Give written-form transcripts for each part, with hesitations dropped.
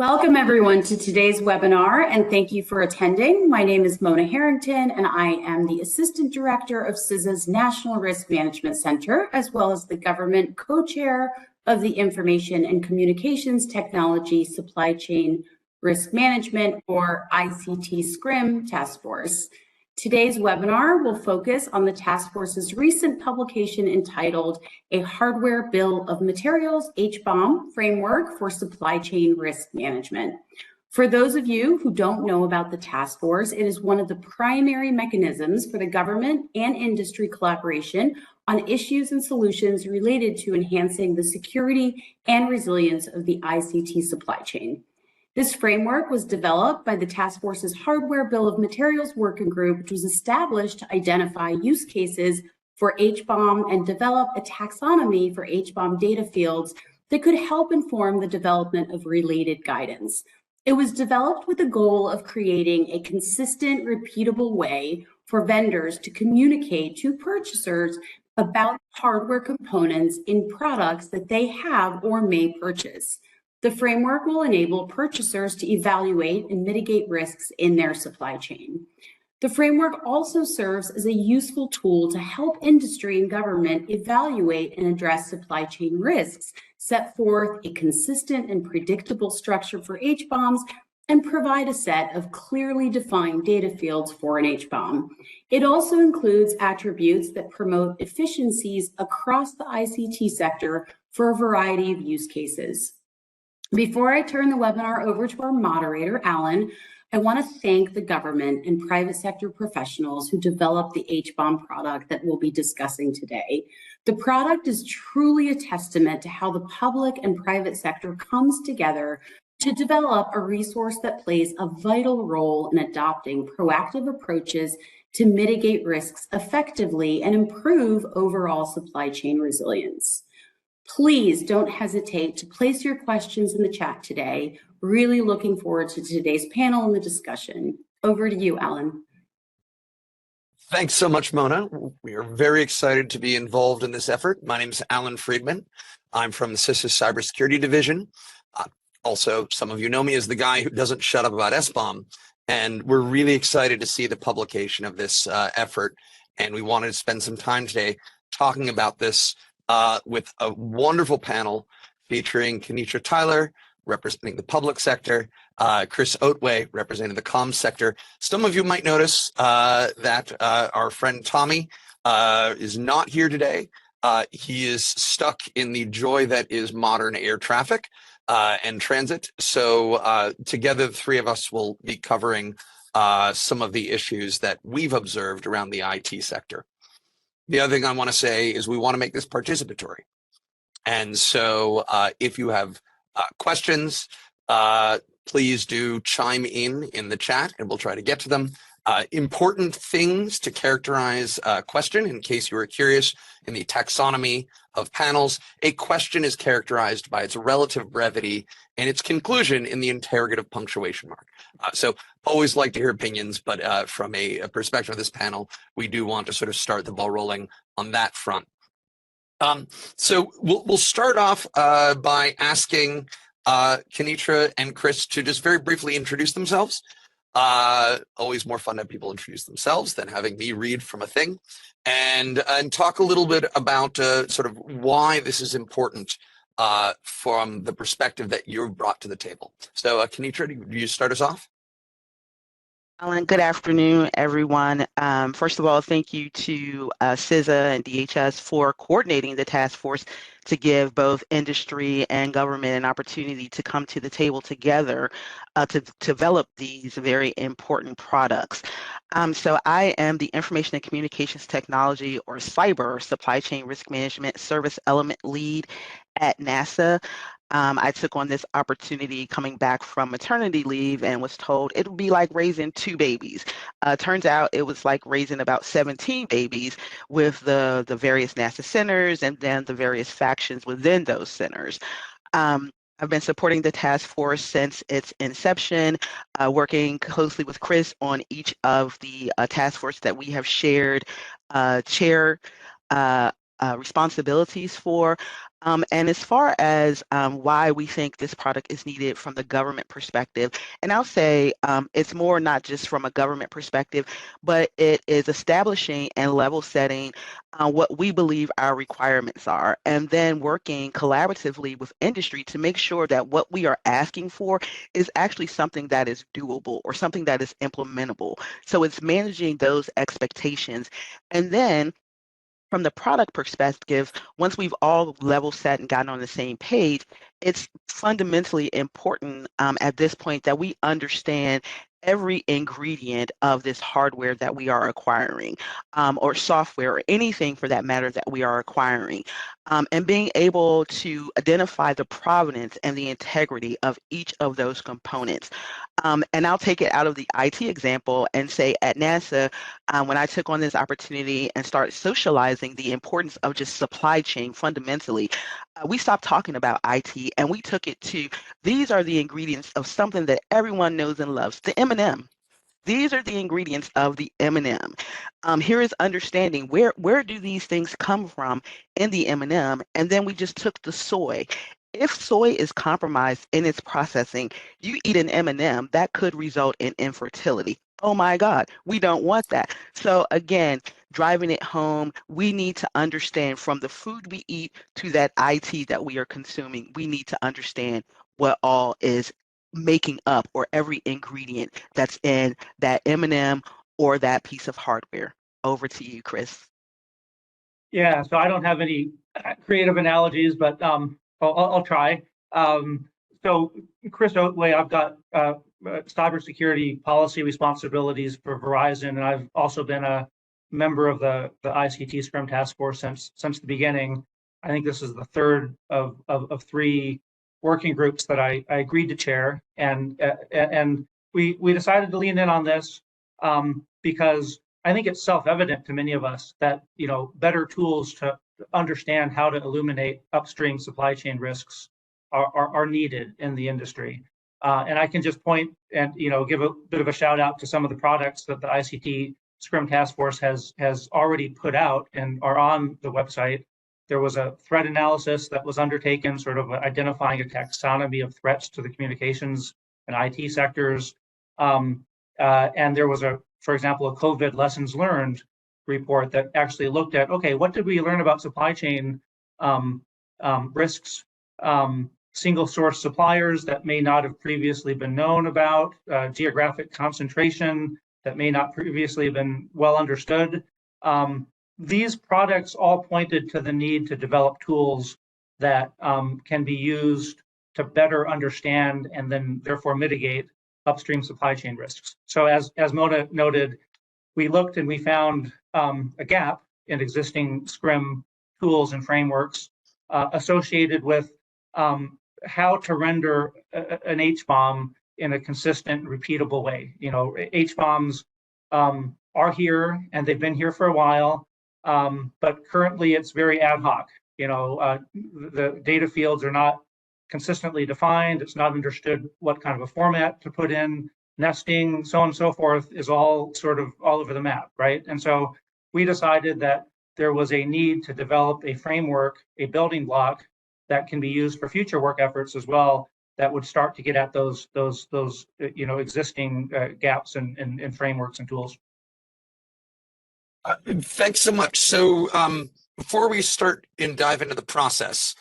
Welcome everyone to today's webinar and thank you for attending. My name is Mona Harrington and I am the Assistant Director of CISA's National Risk Management Center, as well as the Government Co-Chair of the Information and Communications Technology Supply Chain Risk Management, or ICT SCRIM Task Force. Today's webinar will focus on the task force's recent publication entitled A Hardware Bill of Materials HBOM Framework for Supply Chain Risk Management. For those of you who don't know about the task force, it is one of the primary mechanisms for the government and industry collaboration on issues and solutions related to enhancing the security and resilience of the ICT supply chain. This framework was developed by the task force's Hardware Bill of Materials Working Group, which was established to identify use cases for HBOM and develop a taxonomy for HBOM data fields that could help inform the development of related guidance. It was developed with the goal of creating a consistent, repeatable way for vendors to communicate to purchasers about hardware components in products that they have or may purchase. The framework will enable purchasers to evaluate and mitigate risks in their supply chain. The framework also serves as a useful tool to help industry and government evaluate and address supply chain risks, set forth a consistent and predictable structure for HBOMs, and provide a set of clearly defined data fields for an HBOM. It also includes attributes that promote efficiencies across the ICT sector for a variety of use cases. Before I turn the webinar over to our moderator, Alan, I want to thank the government and private sector professionals who developed the HBOM product that we'll be discussing today. The product is truly a testament to how the public and private sector comes together to develop a resource that plays a vital role in adopting proactive approaches to mitigate risks effectively and improve overall supply chain resilience. Please don't hesitate to place your questions in the chat today. Really looking forward to today's panel and the discussion. Over to you, Alan. Thanks so much, Mona. We are very excited to be involved in this effort. My name is Alan Friedman. I'm from the CISA Cybersecurity Division. Also, some of you know me as the guy who doesn't shut up about SBOM. And we're really excited to see the publication of this effort. And we wanted to spend some time today talking about this with a wonderful panel featuring Kenitra Tyler, representing the public sector, Chris Otway, representing the comms sector. Some of you might notice that our friend Tommy is not here today. He is stuck in the joy that is modern air traffic and transit. So together, the three of us will be covering some of the issues that we've observed around the IT sector. The other thing I want to say is we want to make this participatory. And so if you have questions, please do chime in the chat and we'll try to get to them. Important things to characterize a question, in case you were curious, in the taxonomy of panels, a question is characterized by its relative brevity and its conclusion in the interrogative punctuation mark. So always like to hear opinions, but from a perspective of this panel, we do want to sort of start the ball rolling on that front. So we'll start off by asking Kenitra and Chris to just very briefly introduce themselves. Always more fun to have people introduce themselves than having me read from a thing, and talk a little bit about sort of why this is important from the perspective that you've brought to the table. So Kenitra, do you start us off? Alan, good afternoon, everyone. First of all, thank you to CISA and DHS for coordinating the task force to give both industry and government an opportunity to come to the table together to develop these very important products. So I am the Information and Communications Technology, or Cyber, Supply Chain Risk Management Service Element Lead at NASA. I took on this opportunity coming back from maternity leave and was told it would be like raising 2 babies. Turns out it was like raising about 17 babies with the various NASA centers and then the various factions within those centers. I've been supporting the task force since its inception, working closely with Chris on each of the task force that we have shared chair responsibilities for. And as far as why we think this product is needed from the government perspective, and I'll say it's more not just from a government perspective, but it is establishing and level setting what we believe our requirements are, and then working collaboratively with industry to make sure that what we are asking for is actually something that is doable or something that is implementable. So it's managing those expectations. And then from the product perspective, once we've all level set and gotten on the same page, it's fundamentally important at this point that we understand every ingredient of this hardware that we are acquiring, or software, or anything for that matter that we are acquiring, and being able to identify the provenance and the integrity of each of those components. And I'll take it out of the IT example and say at NASA, when I took on this opportunity and started socializing the importance of just supply chain fundamentally, we stopped talking about IT and we took it to, these are the ingredients of something that everyone knows and loves, the M&M. These are the ingredients of the M&M. Here is understanding where do these things come from in the M&M, and then we just took the soy. If soy is compromised in its processing, you eat an M&M, that could result in infertility. Oh my God, we don't want that. So again, driving it home, we need to understand from the food we eat to that IT that we are consuming, we need to understand what all is making up, or every ingredient that's in that M&M or that piece of hardware. Over to you, Chris. Yeah, so I don't have any creative analogies, but I'll try. So Chris Oatway, I've got cybersecurity policy responsibilities for Verizon, and I've also been a member of the ICT Scrum Task Force since the beginning. I think this is the third of three working groups that I agreed to chair, and we decided to lean in on this because I think it's self-evident to many of us that better tools to understand how to illuminate upstream supply chain risks are needed in the industry. And I can just point and give a bit of a shout out to some of the products that the ICT Scrum Task Force has already put out and are on the website. There was a threat analysis that was undertaken, sort of identifying a taxonomy of threats to the communications and IT sectors. And there was for example, a COVID lessons learned report that actually looked at, okay, what did we learn about supply chain risks, single source suppliers that may not have previously been known about, geographic concentration that may not previously have been well understood. These products all pointed to the need to develop tools that can be used to better understand and then therefore mitigate upstream supply chain risks. So as Mona noted, we looked and we found a gap in existing Scrum tools and frameworks associated with how to render an H-bomb in a consistent, repeatable way. H-bombs are here and they've been here for a while, but currently it's very ad hoc. The data fields are not consistently defined. It's not understood what kind of a format to put in. Nesting, so on and so forth, is all sort of all over the map, right? And so we decided that there was a need to develop a framework, a building block that can be used for future work efforts as well, that would start to get at those existing gaps in frameworks and tools. Thanks so much. So before we start and dive into the process,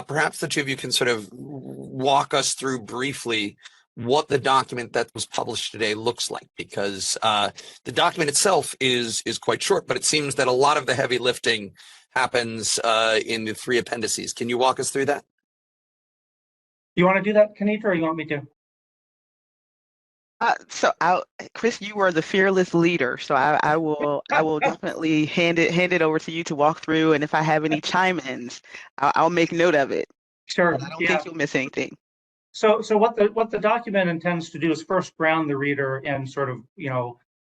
perhaps the two of you can sort of walk us through briefly what the document that was published today looks like, because the document itself is quite short, but it seems that a lot of the heavy lifting happens in the three appendices. Can you walk us through that? You want to do that, Kenitra, or you want me to? Chris, you are the fearless leader, so I will definitely hand it over to you to walk through, and if I have any chime-ins, I'll make note of it. Sure. But I don't think you'll miss anything. So what the document intends to do is first ground the reader in sort of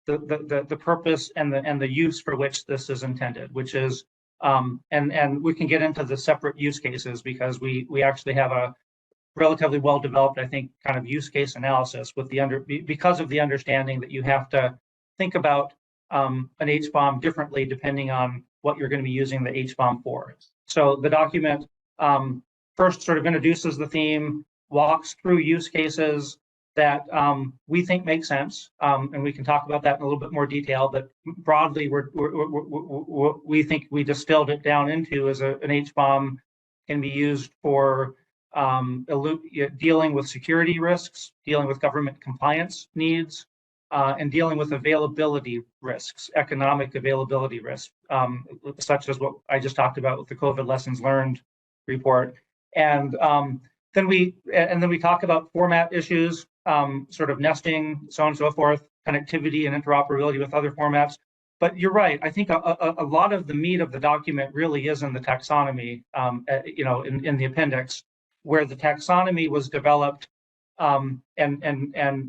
the purpose and the use for which this is intended, which is and we can get into the separate use cases because we actually have a relatively well developed, I think, kind of use case analysis with because of the understanding that you have to think about an H-bomb differently depending on what you're going to be using the H-bomb for. So the document First sort of introduces the theme, walks through use cases that we think make sense, and we can talk about that in a little bit more detail. But broadly, we think we distilled it down into as an HBOM can be used for dealing with security risks, dealing with government compliance needs, and dealing with availability risks, economic availability risks, such as what I just talked about with the COVID lessons learned report. And then we talk about format issues, sort of nesting, so on and so forth, connectivity and interoperability with other formats. But you're right. I think a lot of the meat of the document really is in the taxonomy, in the appendix, where the taxonomy was developed. And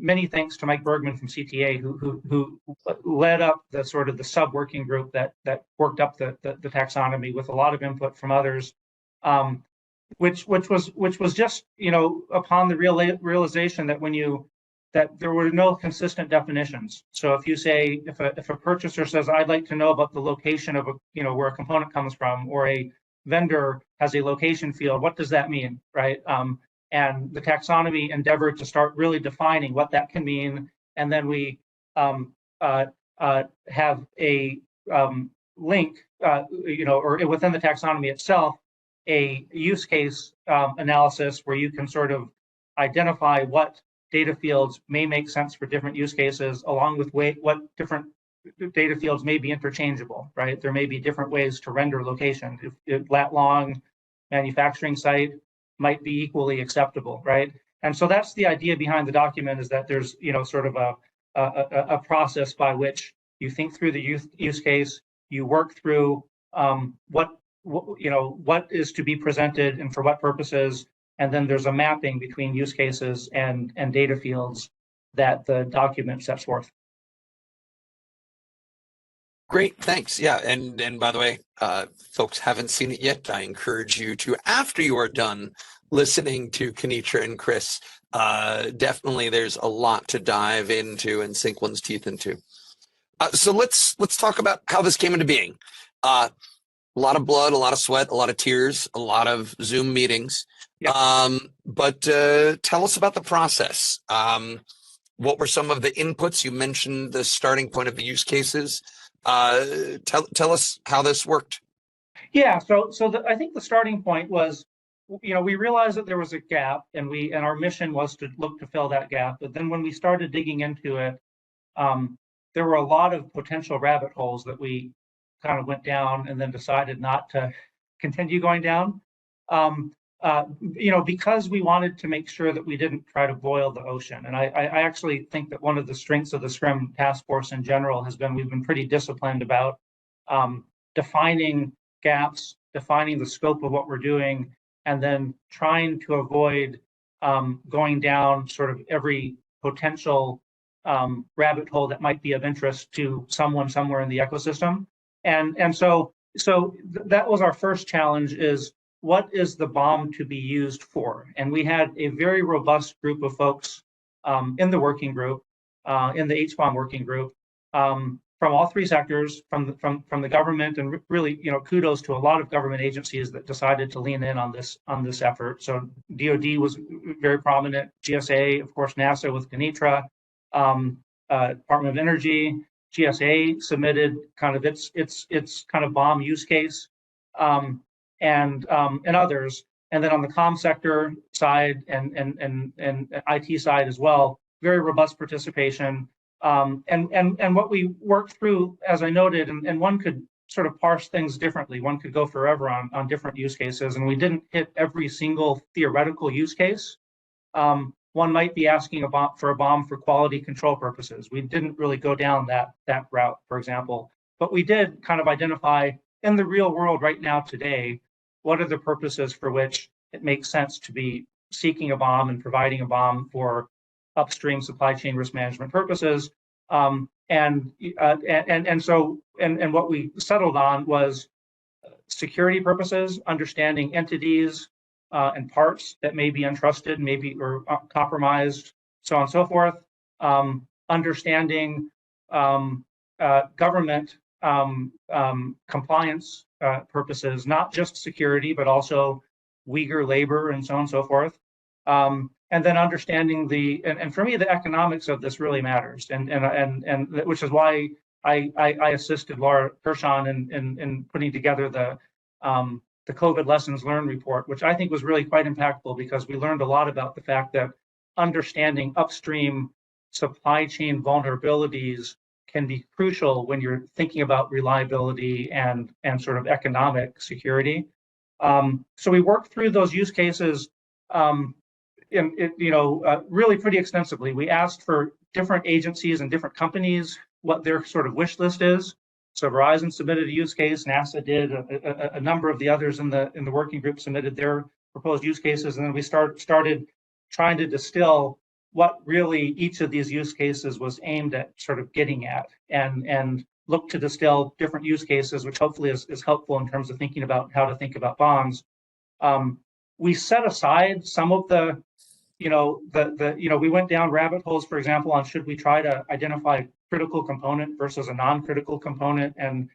many thanks to Mike Bergman from CTA, who led up the sort of the sub working group that worked up the taxonomy with a lot of input from others. Which was just, upon the realization that there were no consistent definitions. So if you say, if a purchaser says, I'd like to know about the location of where a component comes from, or a vendor has a location field, what does that mean, right? And the taxonomy endeavored to start really defining what that can mean. And then we have a link, or within the taxonomy itself, a use case analysis where you can sort of identify what data fields may make sense for different use cases, along with what different data fields may be interchangeable, right? There may be different ways to render location. If lat long manufacturing site might be equally acceptable, right? And so that's the idea behind the document, is that there's sort of a process by which you think through the use case, you work through what is to be presented and for what purposes, and then there's a mapping between use cases and data fields that the document sets forth. Great, thanks. Yeah, and by the way, folks haven't seen it yet, I encourage you to, after you are done listening to Kenitra and Chris, definitely there's a lot to dive into and sink one's teeth into. So let's talk about how this came into being. A lot of blood, a lot of sweat, a lot of tears, a lot of Zoom meetings. Yep. But tell us about the process. What were some of the inputs? You mentioned the starting point of the use cases. Tell us how this worked. Yeah, so I think the starting point was, we realized that there was a gap, and our mission was to look to fill that gap. But then when we started digging into it, there were a lot of potential rabbit holes that we kind of went down and then decided not to continue going down. Because we wanted to make sure that we didn't try to boil the ocean. And I actually think that one of the strengths of the SCRIM task force in general has been, we've been pretty disciplined about defining gaps, defining the scope of what we're doing, and then trying to avoid going down sort of every potential rabbit hole that might be of interest to someone somewhere in the ecosystem. And so that was our first challenge, is what is the BOM to be used for? And we had a very robust group of folks in the working group, in the HBOM working group, from all three sectors, from the government, and really, kudos to a lot of government agencies that decided to lean in on this effort. So DoD was very prominent, GSA, of course, NASA with Kenitra, Department of Energy, GSA submitted kind of its kind of BOM use case, and others. And then on the comm sector side and IT side as well, very robust participation. And what we worked through, as I noted, and one could sort of parse things differently. One could go forever on different use cases, and we didn't hit every single theoretical use case. One might be asking for a BOM for quality control purposes. We didn't really go down that route, for example, but we did kind of identify in the real world right now today, what are the purposes for which it makes sense to be seeking a BOM and providing a BOM for upstream supply chain risk management purposes. And what we settled on was security purposes, understanding entities and parts that may be untrusted, maybe or compromised, so on and so forth. Understanding government compliance purposes, not just security, but also Uyghur labor and so on and so forth. And then understanding and for me, the economics of this really matters. And which is why I assisted Laura Gershon in putting together the COVID lessons learned report, which I think was really quite impactful because we learned a lot about the fact that understanding upstream supply chain vulnerabilities can be crucial when you're thinking about reliability and sort of economic security. So we worked through those use cases really pretty extensively. We asked for different agencies and different companies what their sort of wish list is. So Verizon submitted a use case, NASA did, a number of the others in the working group submitted their proposed use cases, and then we started trying to distill what really each of these use cases was aimed at sort of getting at, and look to distill different use cases, which hopefully is helpful in terms of thinking about how to think about bonds. We set aside some of the we went down rabbit holes, for example, on should we try to identify critical component versus a non-critical component, and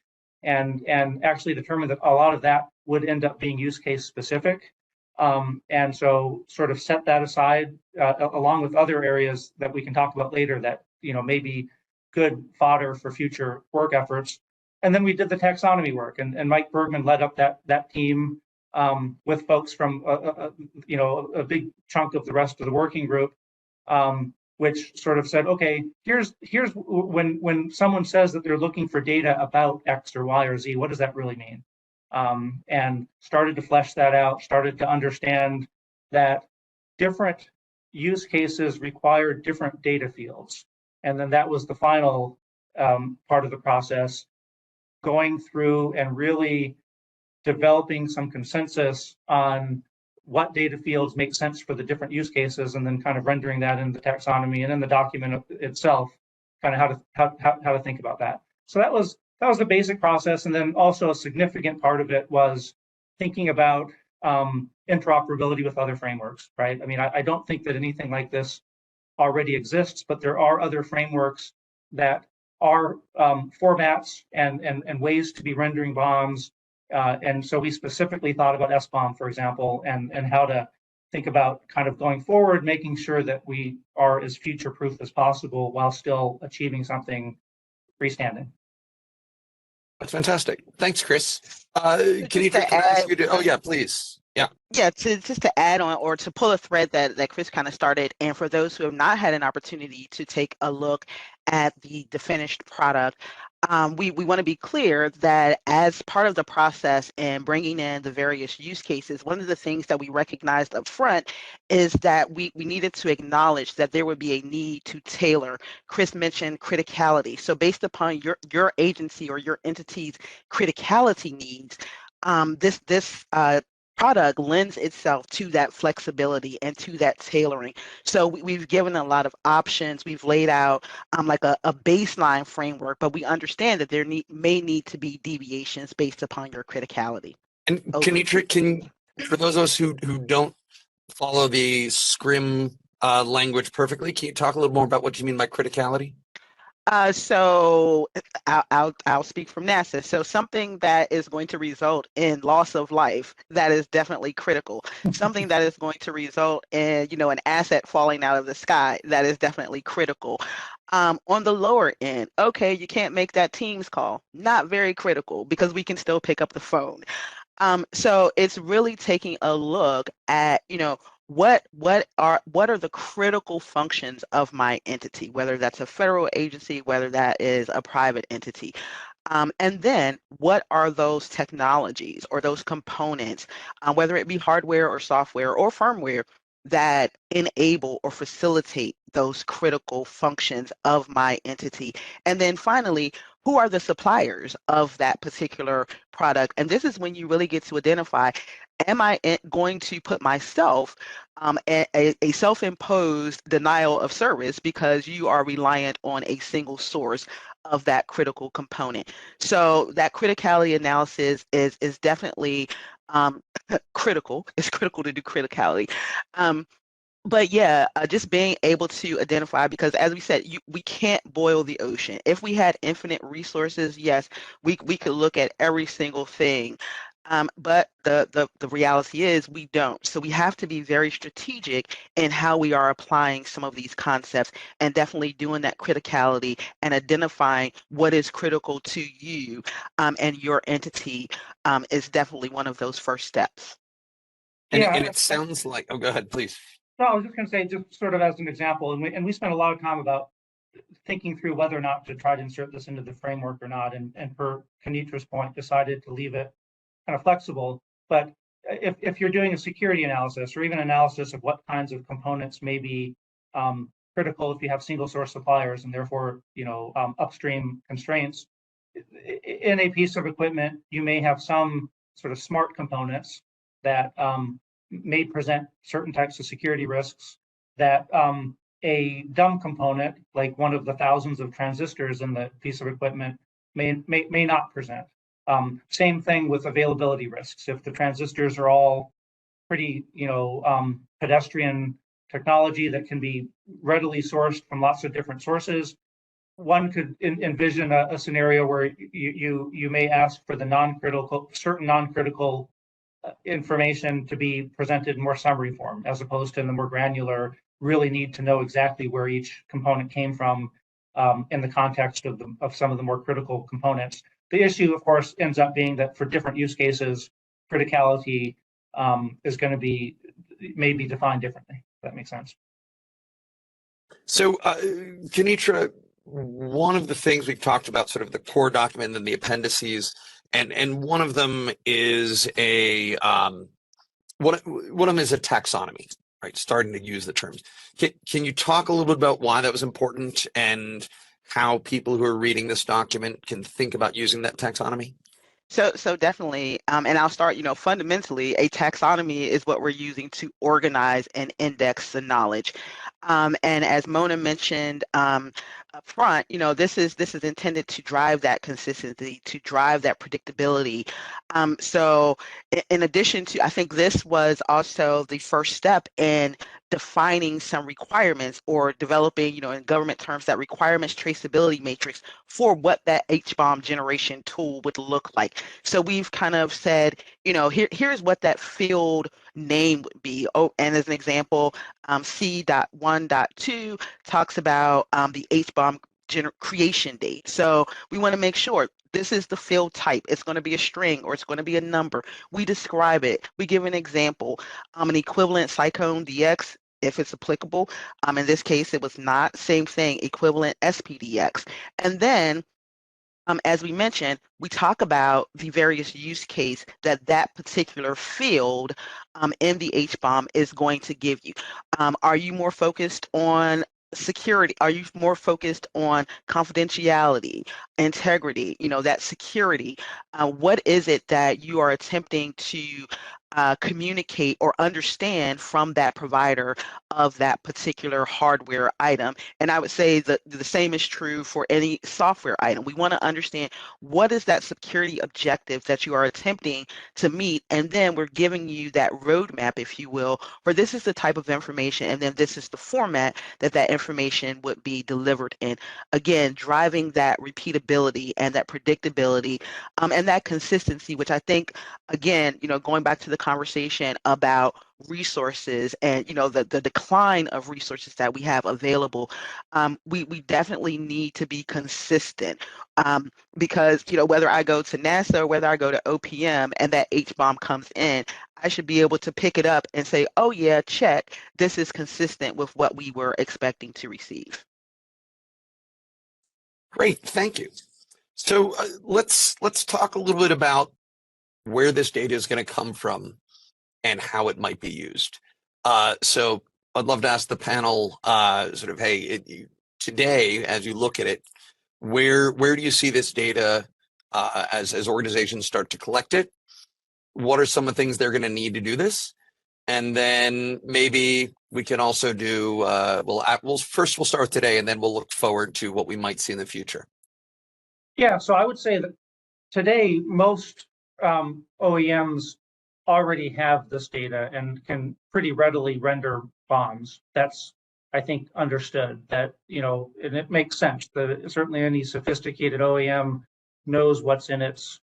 actually determined that a lot of that would end up being use case specific. And so sort of set that aside along with other areas that we can talk about later that may be good fodder for future work efforts. And then we did the taxonomy work, and Mike Bergman led up that team with folks from a big chunk of the rest of the working group, which sort of said, okay, here's when someone says that they're looking for data about X or Y or Z, what does that really mean? And started to flesh that out, started to understand that different use cases require different data fields. And then that was the final part of the process, going through and really developing some consensus on what data fields make sense for the different use cases, and then kind of rendering that in the taxonomy and in the document itself, kind of how to think about that. So that was the basic process, and then also a significant part of it was thinking about interoperability with other frameworks, right? I mean, I don't think that anything like this already exists, but there are other frameworks that are formats and ways to be rendering bombs. And so we specifically thought about SBOM, for example, and how to think about kind of going forward, making sure that we are as future-proof as possible while still achieving something freestanding. That's fantastic. Thanks, Chris. Can I ask you to, oh yeah, please. Yeah. Yeah, just to add on or to pull a thread that Chris kind of started, and for those who have not had an opportunity to take a look at the finished product, we want to be clear that as part of the process and bringing in the various use cases, one of the things that we recognized up front is that we needed to acknowledge that there would be a need to tailor. Chris mentioned criticality. So based upon your agency or your entity's criticality needs, this product lends itself to that flexibility and to that tailoring. So we've given a lot of options. We've laid out like a baseline framework, but we understand that there may need to be deviations based upon your criticality. And can for those of us who don't follow the SCRIM language perfectly, can you talk a little more about what you mean by criticality? So I'll speak from NASA. So something that is going to result in loss of life, that is definitely critical. Something that is going to result in, an asset falling out of the sky, that is definitely critical. On the lower end, okay, you can't make that Teams call. Not very critical because we can still pick up the phone. So it's really taking a look at, what are the critical functions of my entity, whether that's a federal agency, whether that is a private entity. And then what are those technologies or those components, whether it be hardware or software or firmware, that enable or facilitate those critical functions of my entity. And then finally, who are the suppliers of that particular product? And this is when you really get to identify, am I going to put myself a self-imposed denial of service because you are reliant on a single source of that critical component? So that criticality analysis is definitely critical. It's critical to do criticality. But yeah, just being able to identify, because as we said, we can't boil the ocean. If we had infinite resources, yes, we could look at every single thing. But the reality is we don't. So we have to be very strategic in how we are applying some of these concepts and definitely doing that criticality and identifying what is critical to you and your entity is definitely one of those first steps. And, Yeah, and it sounds like, oh, go ahead, please. no, I was just going to say, just sort of as an example, and we spent a lot of time about thinking through whether or not to try to insert this into the framework or not, and per Kanitra's point, decided to leave it kind of flexible. But if you're doing a security analysis or even analysis of what kinds of components may be critical if you have single source suppliers and therefore upstream constraints, in a piece of equipment, you may have some sort of smart components that may present certain types of security risks that a dumb component, like one of the thousands of transistors in the piece of equipment, may not present. Same thing with availability risks. If the transistors are all pretty, pedestrian technology that can be readily sourced from lots of different sources, one could envision a scenario where you may ask for the certain non-critical information to be presented in more summary form, as opposed to in the more granular, really need to know exactly where each component came from in the context of some of the more critical components. The issue, of course, ends up being that for different use cases, criticality is going to be maybe defined differently. If that makes sense. So, Kanitra, one of the things we've talked about, sort of the core document and the appendices, and one of them is one of them is a taxonomy, right? Starting to use the terms. Can you talk a little bit about why that was important and how people who are reading this document can think about using that taxonomy? So definitely, and I'll start, fundamentally, a taxonomy is what we're using to organize and index the knowledge. And as Mona mentioned up front, this is intended to drive that consistency, to drive that predictability. So in addition to, I think this was also the first step in defining some requirements or developing, in government terms, that requirements traceability matrix for what that HBOM generation tool would look like. So we've kind of said, here's what that field name would be. Oh, and as an example, C.1.2 talks about the HBOM creation date. So we want to make sure this is the field type. It's going to be a string or it's going to be a number. We describe it. We give an example. An equivalent Cyclone DX, if it's applicable. In this case, it was not. Same thing, equivalent SPDX. And then as we mentioned, we talk about the various use case that particular field in the HBOM is going to give you. Are you more focused on security? Are you more focused on confidentiality, integrity, that security? What is it that you are attempting to communicate or understand from that provider of that particular hardware item? And I would say that the same is true for any software item. We want to understand what is that security objective that you are attempting to meet, and then we're giving you that roadmap, if you will, where this is the type of information, and then this is the format that information would be delivered in. Again, driving that repeatability and that predictability and that consistency, which I think, again, going back to the conversation about resources and the decline of resources that we have available, we definitely need to be consistent because whether I go to NASA or whether I go to OPM and that HBOM comes in, I should be able to pick it up and say, oh yeah, check, this is consistent with what we were expecting to receive. Great, thank you. So let's talk a little bit about where this data is going to come from and how it might be used. So I'd love to ask the panel, today, as you look at it, where do you see this data as organizations start to collect it? What are some of the things they're going to need to do this? And then maybe we can also do, first we'll start with today, and then we'll look forward to what we might see in the future. Yeah, so I would say that today, most OEMs already have this data and can pretty readily render bombs. That's, I think, understood that, and it makes sense that certainly any sophisticated OEM knows what's in its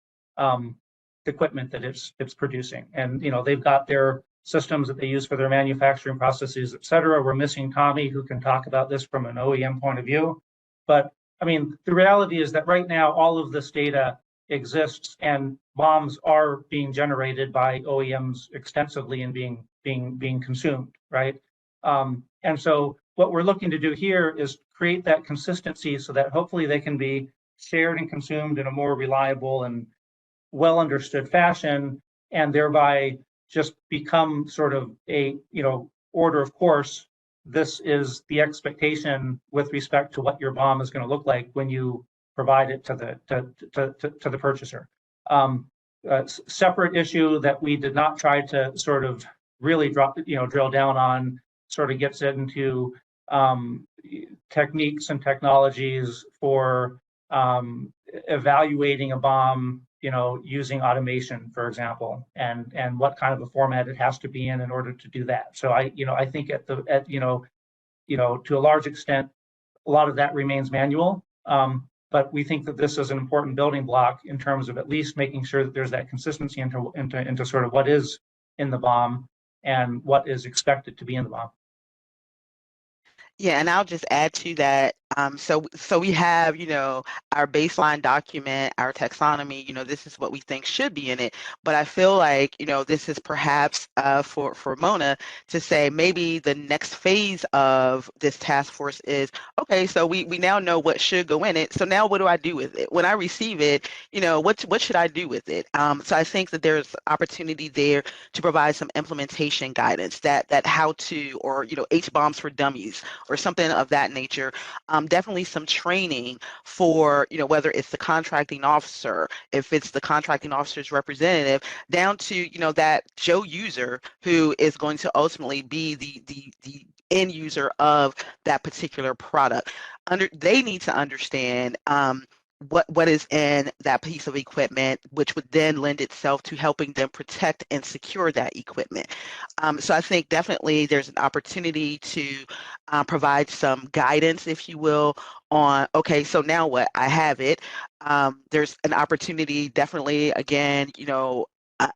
equipment that it's producing. And they've got their systems that they use for their manufacturing processes, et cetera. We're missing Tommy, who can talk about this from an OEM point of view. But I mean, the reality is that right now all of this data exists, and bombs are being generated by OEMs extensively and being consumed, right? And so what we're looking to do here is create that consistency so that hopefully they can be shared and consumed in a more reliable and well understood fashion, and thereby just become sort of a order of course. This is the expectation with respect to what your bomb is going to look like when you provide it to the purchaser. Separate issue that we did not try to sort of really drill down on, sort of gets into techniques and technologies for evaluating a bomb, using automation, for example, and what kind of a format it has to be in order to do that. So I think to a large extent, a lot of that remains manual. But we think that this is an important building block in terms of at least making sure that there's that consistency into sort of what is in the bomb and what is expected to be in the bomb. Yeah, and I'll just add to that. So we have, our baseline document, our taxonomy, this is what we think should be in it. But I feel like, this is perhaps for Mona to say maybe the next phase of this task force is, okay, so we now know what should go in it. So now what do I do with it? When I receive it, what should I do with it? So I think that there's opportunity there to provide some implementation guidance, that how to, or, H-bombs for dummies or something of that nature. Definitely some training for, whether it's the contracting officer, if it's the contracting officer's representative, down to, that Joe user who is going to ultimately be the end user of that particular product. They need to understand what is in that piece of equipment, which would then lend itself to helping them protect and secure that equipment. So I think definitely there's an opportunity to provide some guidance, if you will, on, okay, so now what? I have it. There's an opportunity, definitely, again,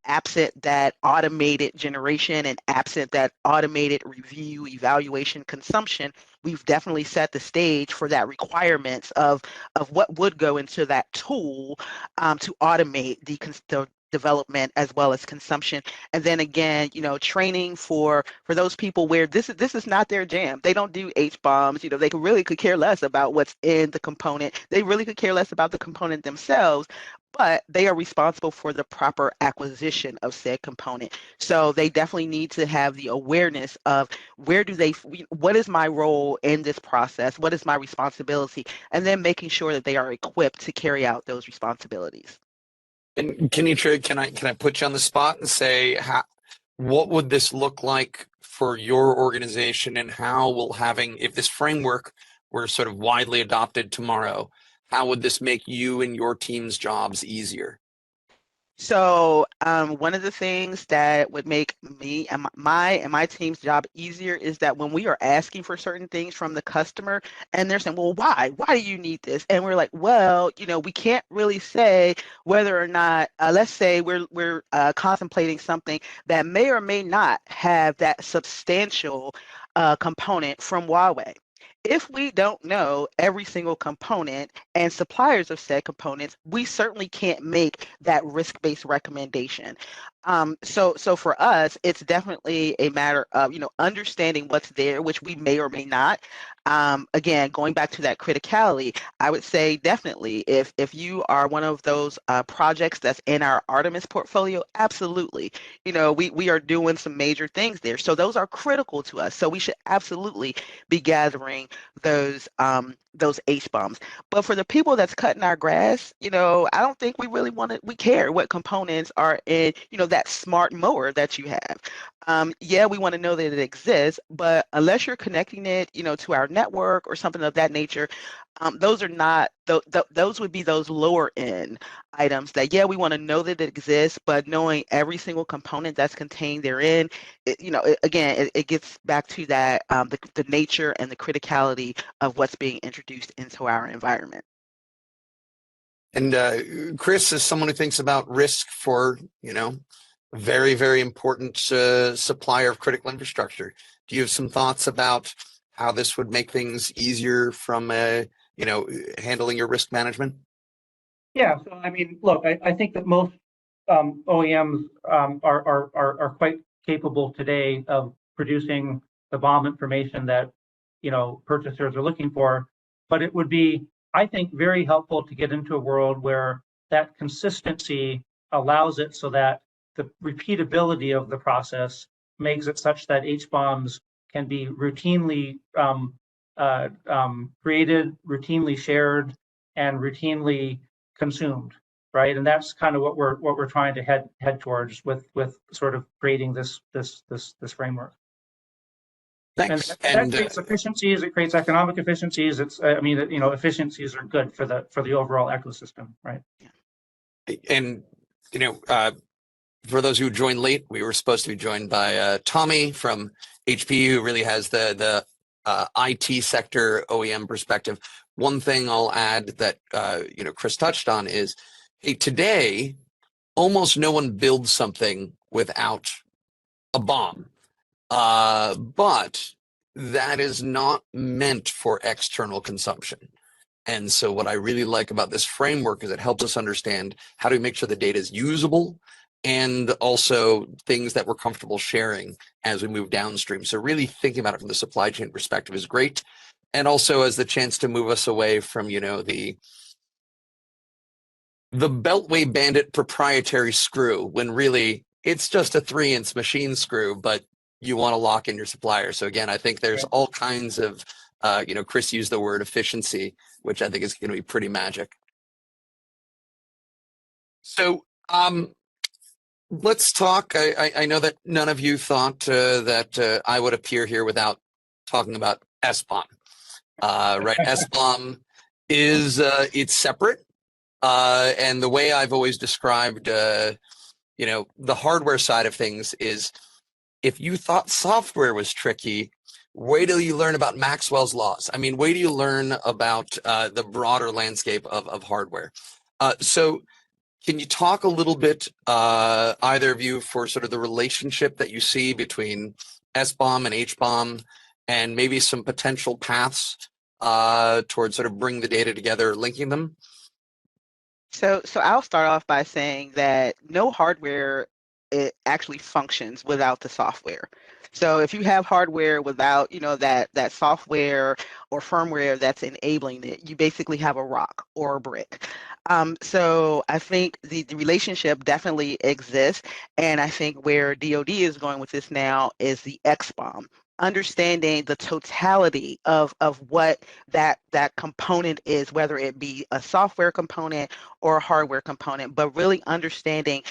absent that automated generation and absent that automated review, evaluation, consumption, we've definitely set the stage for that requirements of what would go into that tool to automate the development as well as consumption. And then again, training for those people where this is not their jam. They don't do H-bombs. They could care less about what's in the component. They really could care less about the component themselves, but they are responsible for the proper acquisition of said component. So they definitely need to have the awareness of what is my role in this process? What is my responsibility? And then making sure that they are equipped to carry out those responsibilities. And can I put you on the spot and say, what would this look like for your organization, and how will if this framework were sort of widely adopted tomorrow, how would this make you and your team's jobs easier? So one of the things that would make me and my team's job easier is that when we are asking for certain things from the customer and they're saying, well, why do you need this? And we're like, well, we can't really say whether or not, let's say we're contemplating something that may or may not have that substantial component from Huawei. If we don't know every single component and suppliers of said components, we certainly can't make that risk-based recommendation. So for us, it's definitely a matter of, understanding what's there, which we may or may not. Again, going back to that criticality, I would say definitely if you are one of those projects that's in our Artemis portfolio, absolutely. We are doing some major things there. So those are critical to us. So we should absolutely be gathering those H-bombs. But for the people that's cutting our grass, I don't think we care what components are in, that smart mower that you have. Yeah, we want to know that it exists, but unless you're connecting it, to our network or something of that nature, those are not, those would be those lower end items that, yeah, we want to know that it exists, but knowing every single component that's contained therein, it gets back to that, the nature and the criticality of what's being introduced into our environment. And Chris, is someone who thinks about risk for, very, very important supplier of critical infrastructure. Do you have some thoughts about how this would make things easier from, handling your risk management? Yeah, so I mean, look, I think that most OEMs are quite capable today of producing the BOM information that purchasers are looking for. But it would be, I think, very helpful to get into a world where that consistency allows it so that the repeatability of the process makes it such that HBOMs can be routinely created, routinely shared, and routinely consumed, right? And that's kind of what we're trying to head towards with sort of creating this framework. Thanks. And that creates efficiencies. It creates economic efficiencies. It's, I mean, efficiencies are good for the overall ecosystem, right? And for those who joined late, we were supposed to be joined by Tommy from HP, who really has the IT sector OEM perspective. One thing I'll add that Chris touched on is, hey, today almost no one builds something without a BOM, but that is not meant for external consumption. And so what I really like about this framework is it helps us understand how to make sure the data is usable and also things that we're comfortable sharing as we move downstream. So really thinking about it from the supply chain perspective is great. And also as the chance to move us away from, the Beltway Bandit proprietary screw, when really it's just a 3-inch machine screw, but you want to lock in your supplier. So again, I think there's all kinds of, Chris used the word efficiency, which I think is going to be pretty magic. So let's talk. I know that none of you thought that I would appear here without talking about SBOM. Right, SBOM is it's separate, and the way I've always described, the hardware side of things is, if you thought software was tricky, wait till you learn about Maxwell's laws. I mean, wait till you learn about the broader landscape of hardware. So can you talk a little bit, either of you, for sort of the relationship that you see between SBOM and HBOM, and maybe some potential paths towards sort of bring the data together, linking them? So I'll start off by saying that no hardware, it actually functions without the software. So if you have hardware without, that software or firmware that's enabling it, you basically have a rock or a brick. So I think the relationship definitely exists, and I think where DoD is going with this now is the XBOM. Understanding the totality of what that component is, whether it be a software component or a hardware component, but really understanding,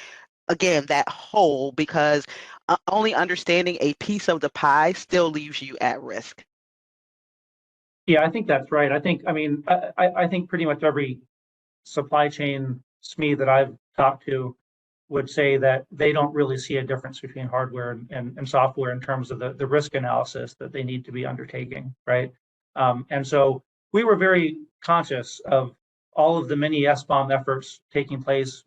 again, that whole, because only understanding a piece of the pie still leaves you at risk. Yeah, I think that's right. I think pretty much every supply chain SME that I've talked to would say that they don't really see a difference between hardware and software in terms of the risk analysis that they need to be undertaking, right? And so we were very conscious of all of the many SBOM efforts taking place,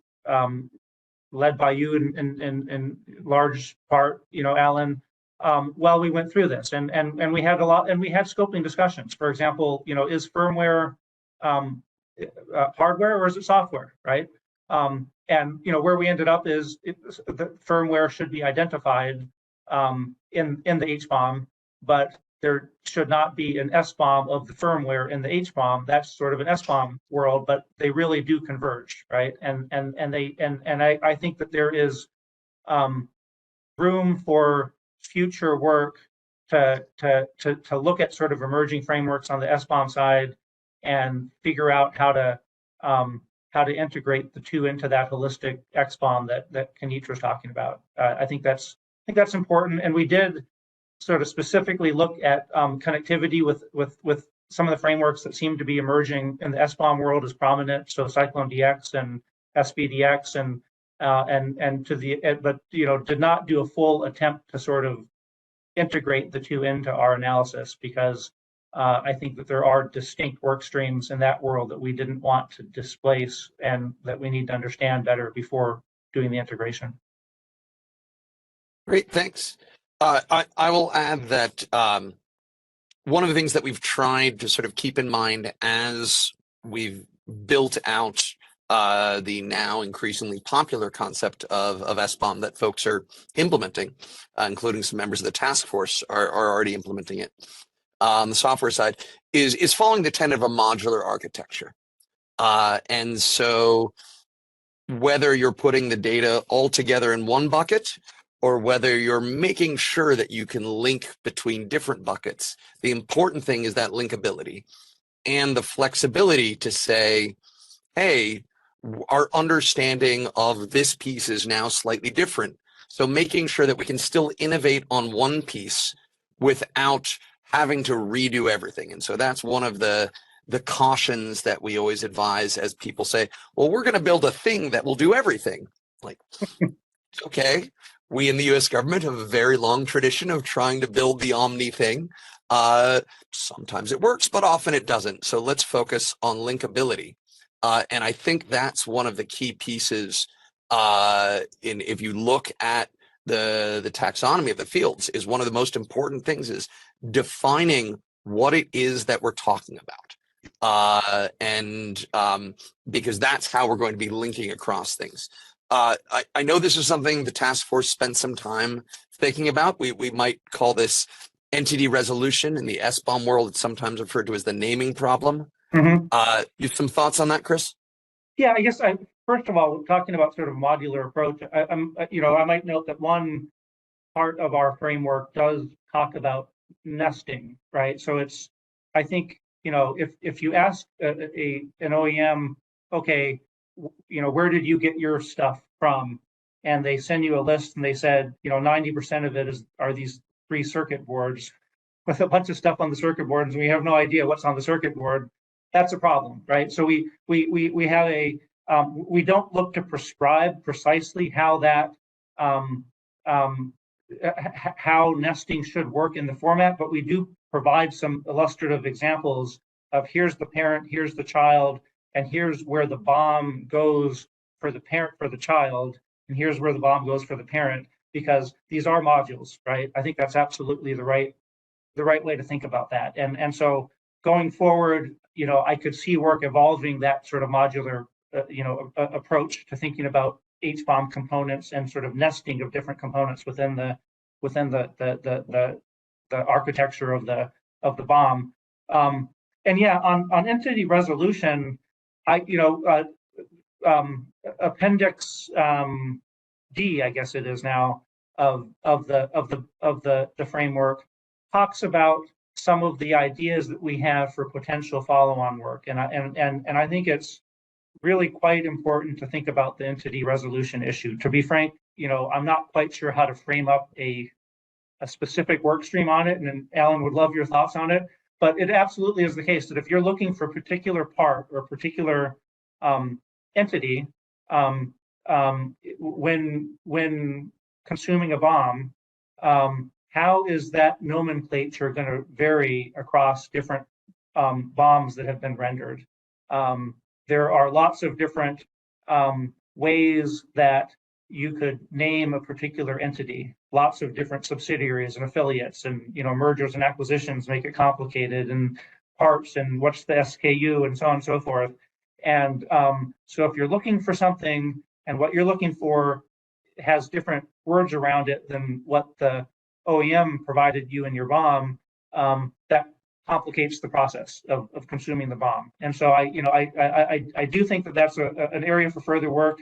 led by you in large part, Alan, while we went through this. And we had we had scoping discussions. For example, is firmware hardware or is it software, right? And where we ended up is the firmware should be identified in the HBOM, but there should not be an SBOM of the firmware in the HBOM. That's sort of an SBOM world, but they really do converge, right? And I think that there is room for future work to look at sort of emerging frameworks on the SBOM side and figure out how to integrate the two into that holistic XBOM that Kenitra was talking about. I think that's important, and we did sort of specifically look at connectivity with some of the frameworks that seem to be emerging in the SBOM world as prominent, so Cyclone DX and SBDX, but did not do a full attempt to sort of integrate the two into our analysis, because I think that there are distinct work streams in that world that we didn't want to displace and that we need to understand better before doing the integration. Great, thanks. I will add that one of the things that we've tried to sort of keep in mind as we've built out the now increasingly popular concept of SBOM that folks are implementing, including some members of the task force are already implementing it on the software side, is following the tenet of a modular architecture. And so whether you're putting the data all together in one bucket or whether you're making sure that you can link between different buckets, the important thing is that linkability and the flexibility to say, hey, our understanding of this piece is now slightly different. So making sure that we can still innovate on one piece without having to redo everything. And so that's one of the cautions that we always advise as people say, well, we're going to build a thing that will do everything. Like, okay, we in the US government have a very long tradition of trying to build the omni thing. Sometimes it works, but often it doesn't. So let's focus on linkability. And I think that's one of the key pieces if you look at the taxonomy of the fields, is one of the most important things is defining what it is that we're talking about. Because that's how we're going to be linking across things. I know this is something the task force spent some time thinking about. We might call this entity resolution. In the SBOM world, it's sometimes referred to as the naming problem. Mm-hmm. You have some thoughts on that, Chris? Yeah, I guess first of all, talking about sort of modular approach, I might note that one part of our framework does talk about nesting, right? So I think, if you ask an OEM, okay, where did you get your stuff from? And they send you a list and they said, 90% of it are these 3 circuit boards with a bunch of stuff on the circuit boards, and we have no idea what's on the circuit board. That's a problem, right? So we have we don't look to prescribe precisely how that how nesting should work in the format, but we do provide some illustrative examples of here's the parent, here's the child, and here's where the BOM goes for the parent, for the child, and here's where the BOM goes for the parent, because these are modules, right? I think that's absolutely the right way to think about that. And so going forward, I could see work evolving that sort of modular, approach to thinking about HBOM components and sort of nesting of different components within the architecture of the BOM. And yeah, on entity resolution, Appendix D, I guess it is now, of the framework talks about some of the ideas that we have for potential follow-on work, and I think it's really quite important to think about the entity resolution issue. To be frank, I'm not quite sure how to frame up a specific work stream on it, and Alan would love your thoughts on it. But it absolutely is the case that if you're looking for a particular part or a particular entity, when consuming a BOM, how is that nomenclature going to vary across different BOMs that have been rendered? There are lots of different ways that you could name a particular entity, lots of different subsidiaries and affiliates, and mergers and acquisitions make it complicated, and parts, and what's the SKU, and so on and so forth. And so if you're looking for something and what you're looking for has different words around it than what the OEM provided you in your BOM, that complicates the process of consuming the BOM. And so I do think that that's an area for further work.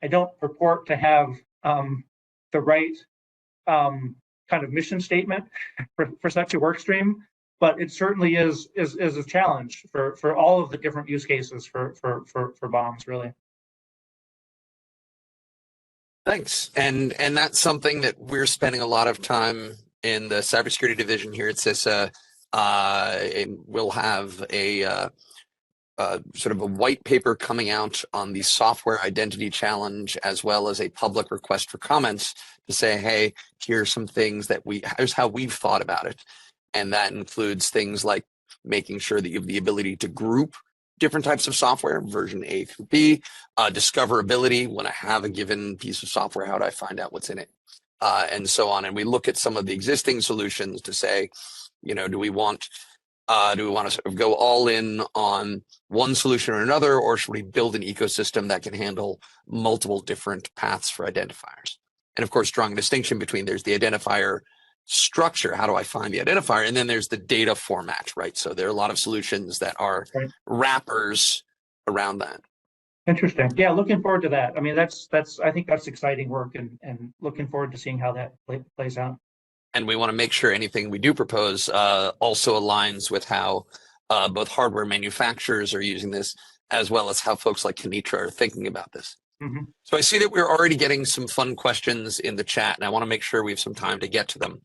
I don't purport to have the right kind of mission statement for such a work stream, but it certainly is a challenge for all of the different use cases for BOMs, really. Thanks. And that's something that we're spending a lot of time in the cybersecurity division here at CISA. And we'll have a sort of a white paper coming out on the software identity challenge, as well as a public request for comments to say, hey, here's some things that here's how we've thought about it. And that includes things like making sure that you have the ability to group different types of software, version A through B, discoverability. When I have a given piece of software, how do I find out what's in it? And so on. And we look at some of the existing solutions to say, do we want to sort of go all in on one solution or another, or should we build an ecosystem that can handle multiple different paths for identifiers? And of course, drawing a distinction between there's the identifier structure, how do I find the identifier? And then there's the data format, right? So there are a lot of solutions that are wrappers around that. Interesting. Yeah, looking forward to that. I mean, I think that's exciting work, and looking forward to seeing how that plays out. And we want to make sure anything we do propose also aligns with how both hardware manufacturers are using this, as well as how folks like Kenitra are thinking about this. Mm-hmm. So I see that we're already getting some fun questions in the chat, and I want to make sure we have some time to get to them.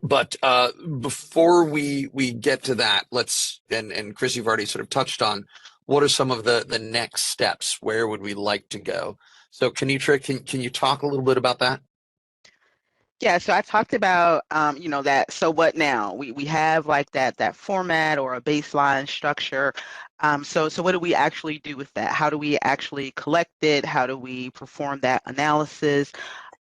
But before we get to that, and Chris, you've already sort of touched on, what are some of the next steps? Where would we like to go? So Kenitra, can you talk a little bit about that? Yeah, so I talked about, that, so what now? We have like that format or a baseline structure. So what do we actually do with that? How do we actually collect it? How do we perform that analysis?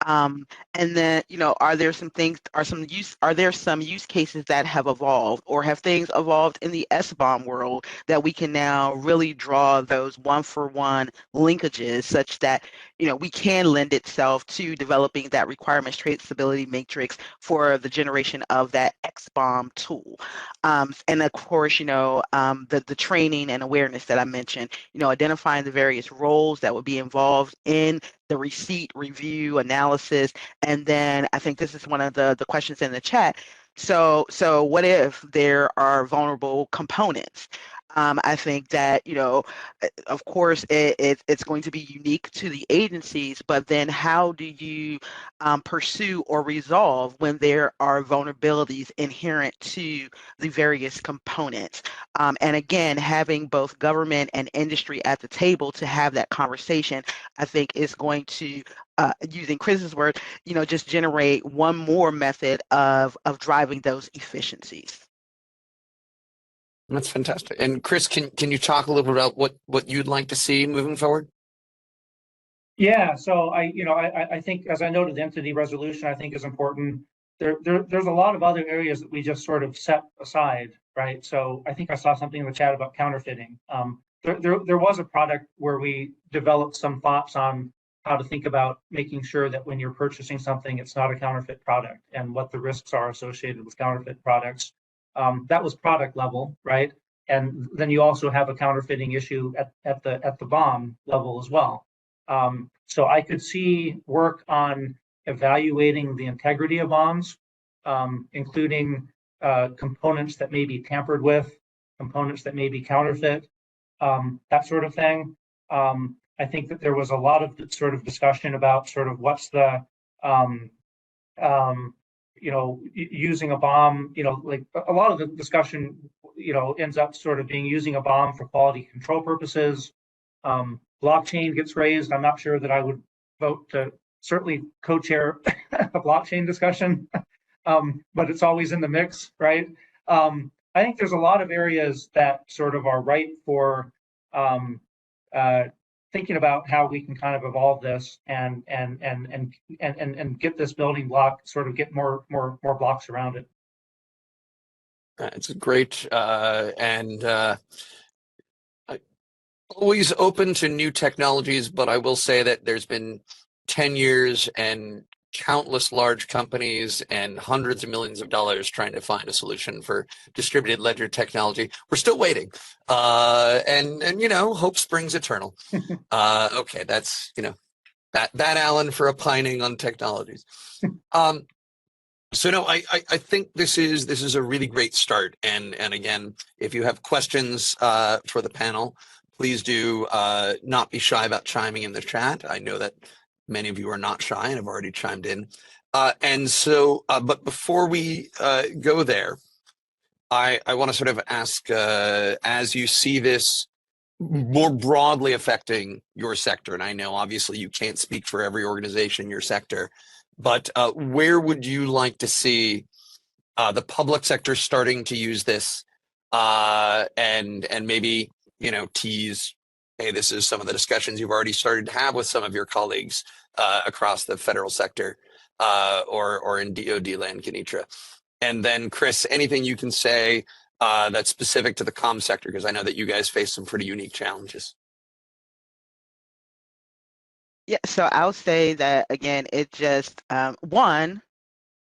And then, are there some use cases that have evolved, or have things evolved in the SBOM world that we can now really draw those one-for-one linkages such that, we can lend itself to developing that requirements traceability matrix for the generation of that XBOM tool. And of course, the training and awareness that I mentioned, identifying the various roles that would be involved in the receipt, review, analysis, and then I think this is one of the questions in the chat. So what if there are vulnerable components? I think that, of course, it's going to be unique to the agencies, but then how do you pursue or resolve when there are vulnerabilities inherent to the various components? And again, having both government and industry at the table to have that conversation, I think is going to, using Chris's word, just generate one more method of driving those efficiencies. That's fantastic. And Chris, can you talk a little bit about what you'd like to see moving forward? Yeah, so I think, as I noted, the entity resolution I think is important. There's a lot of other areas that we just sort of set aside, right? So I think I saw something in the chat about counterfeiting. There was a product where we developed some thoughts on how to think about making sure that when you're purchasing something, it's not a counterfeit product, and what the risks are associated with counterfeit products. That was product level, right? And then you also have a counterfeiting issue at the BOM level as well. So I could see work on evaluating the integrity of BOMs, including components that may be tampered with, components that may be counterfeit, that sort of thing. I think that there was a lot of sort of discussion about sort of what's the using a BOM, like a lot of the discussion, ends up sort of being using a BOM for quality control purposes. Blockchain gets raised. I'm not sure that I would vote to certainly co-chair a blockchain discussion, but it's always in the mix, right? I think there's a lot of areas that sort of are ripe for thinking about how we can kind of evolve this and get this building block, sort of get more blocks around it. It's great, and always open to new technologies, but I will say that there's been 10 years and countless large companies and hundreds of millions of dollars trying to find a solution for distributed ledger technology. We're still waiting, and hope springs eternal. Okay, that's that Alan for opining on technologies. So no, I think this is a really great start, and again, if you have questions for the panel, please do not be shy about chiming in the chat. I know that many of you are not shy and have already chimed in. And so, but before we go there, I want to sort of ask, as you see this more broadly affecting your sector, and I know obviously you can't speak for every organization in your sector, but where would you like to see the public sector starting to use this, and maybe, tease, hey, this is some of the discussions you've already started to have with some of your colleagues across the federal sector, or in DoD land, Kenitra. And then, Chris, anything you can say that's specific to the comm sector, because I know that you guys face some pretty unique challenges. Yeah, so I'll say that again, it just one,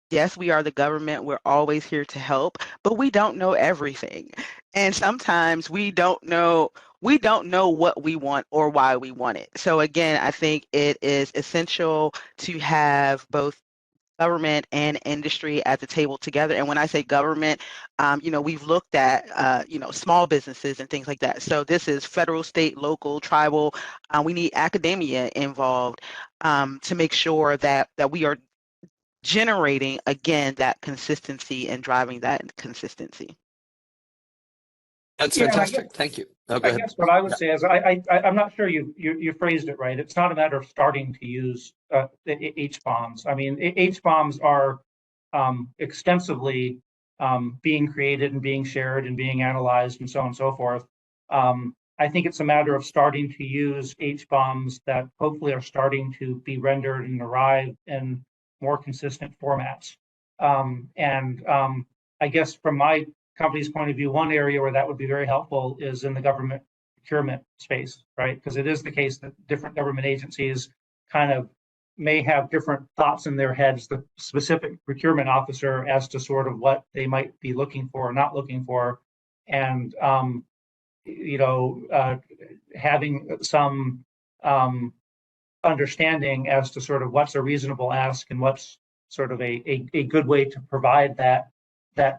yes, we are the government. We're always here to help, but we don't know everything. And sometimes we don't know what we want or why we want it. So again, I think it is essential to have both government and industry at the table together. And when I say government, we've looked at, small businesses and things like that. So this is federal, state, local, tribal. We need academia involved to make sure that we are generating, again, that consistency and driving that consistency. That's Yeah, fantastic. Thank you. Oh, go I ahead. guess what I would say is I'm not sure you phrased it right. It's not a matter of starting to use the H-bombs. I mean, H-bombs are extensively being created and being shared and being analyzed and so on and so forth. I think it's a matter of starting to use H-bombs that hopefully are starting to be rendered and arrive in more consistent formats. I guess from my company's point of view, one area where that would be very helpful is in the government procurement space, right? Because it is the case that different government agencies kind of may have different thoughts in their heads, the specific procurement officer, as to sort of what they might be looking for or not looking for. And, having some understanding as to sort of what's a reasonable ask and what's sort of a good way to provide that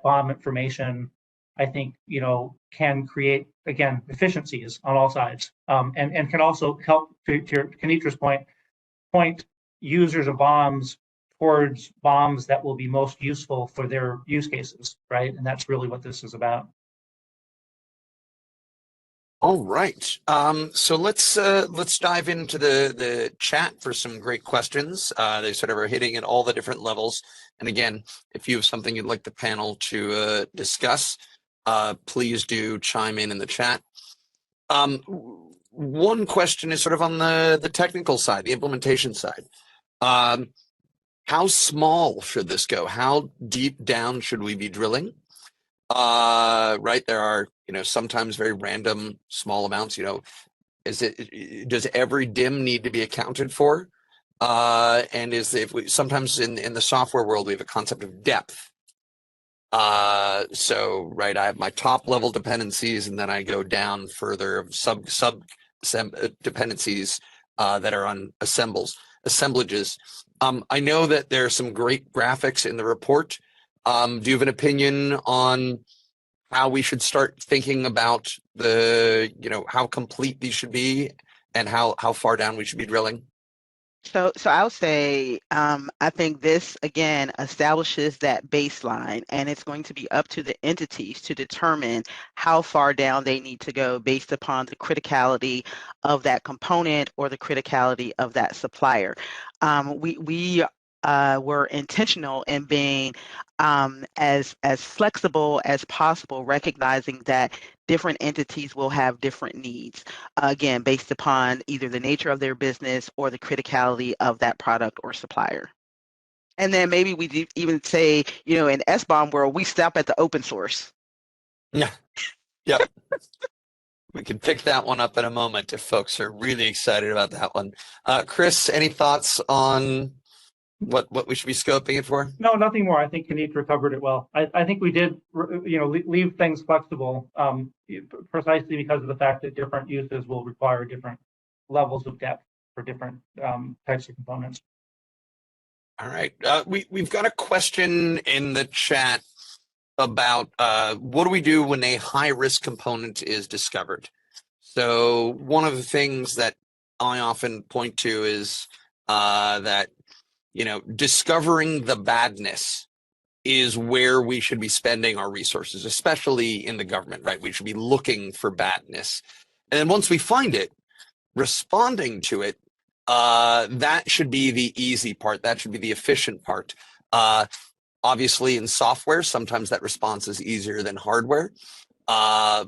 bomb information, I think, can create, again, efficiencies on all sides, and can also help, to Kenitra's point users of bombs towards bombs that will be most useful for their use cases, right? And that's really what this is about. All right. So let's dive into the chat for some great questions. They sort of are hitting at all the different levels. And again, if you have something you'd like the panel to discuss, please do chime in the chat. One question is sort of on the technical side, the implementation side. How small should this go? How deep down should we be drilling? Right, there are, sometimes very random small amounts. Does every dim need to be accounted for? And sometimes in the software world, we have a concept of depth. So, right, I have my top level dependencies, and then I go down further of sub dependencies that are on assemblages. I know that there are some great graphics in the report. Do you have an opinion on how we should start thinking about how complete these should be and how far down we should be drilling? So I'll say, I think this, again, establishes that baseline, and it's going to be up to the entities to determine how far down they need to go based upon the criticality of that component or the criticality of that supplier. We were intentional in being as flexible as possible, recognizing that different entities will have different needs, again, based upon either the nature of their business or the criticality of that product or supplier. And then maybe we even say, in SBOM world, we stop at the open source. Yeah. Yep. We can pick that one up in a moment if folks are really excited about that one. Chris, any thoughts on what we should be scoping it for? No, nothing more. I think Kenitra covered it well. I think we did, leave things flexible, precisely because of the fact that different uses will require different levels of depth for different types of components. All right. We've got a question in the chat about what do we do when a high-risk component is discovered? So one of the things that I often point to is that discovering the badness is where we should be spending our resources, especially in the government, right? We should be looking for badness. And then once we find it, responding to it, that should be the easy part. That should be the efficient part. Obviously, in software, sometimes that response is easier than hardware. Do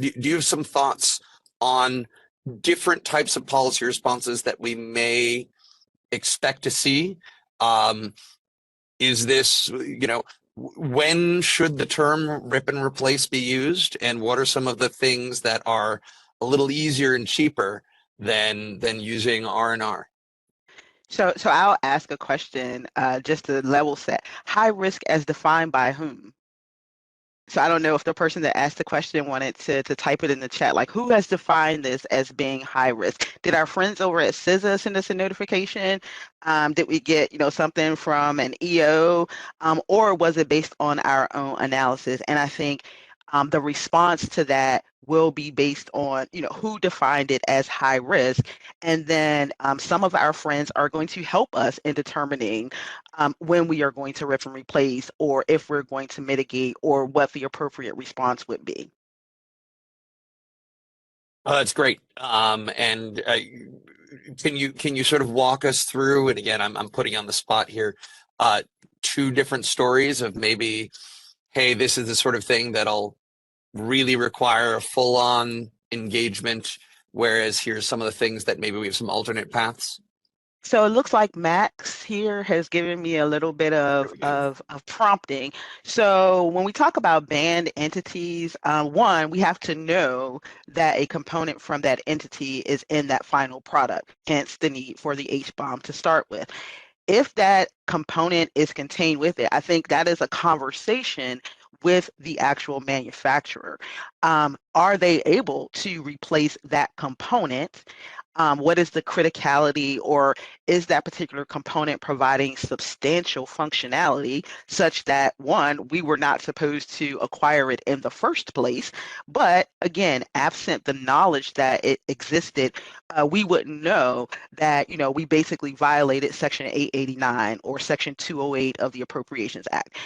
you have some thoughts on different types of policy responses that we may expect to see? Is this, when should the term rip and replace be used? And what are some of the things that are a little easier and cheaper than using R&R? So I'll ask a question just to level set. High risk as defined by whom? So I don't know if the person that asked the question wanted to type it in the chat, like who has defined this as being high risk? Did our friends over at CISA send us a notification? Did we get, something from an EO, or was it based on our own analysis? And I think the response to that will be based on, who defined it as high risk. And then some of our friends are going to help us in determining when we are going to rip and replace, or if we're going to mitigate, or what the appropriate response would be. Oh, that's great. And can you sort of walk us through? And again, I'm putting you on the spot here. Two different stories of maybe, hey, this is the sort of thing that'll really require a full-on engagement, whereas here's some of the things that maybe we have some alternate paths. So it looks like Max here has given me a little bit of prompting. So when we talk about banned entities, one, we have to know that a component from that entity is in that final product, hence the need for the HBOM to start with. If that component is contained with it, I think that is a conversation with the actual manufacturer. Are they able to replace that component? What is the criticality, or is that particular component providing substantial functionality such that, one, we were not supposed to acquire it in the first place, but again, absent the knowledge that it existed, we wouldn't know that, we basically violated Section 889 or Section 208 of the Appropriations Act.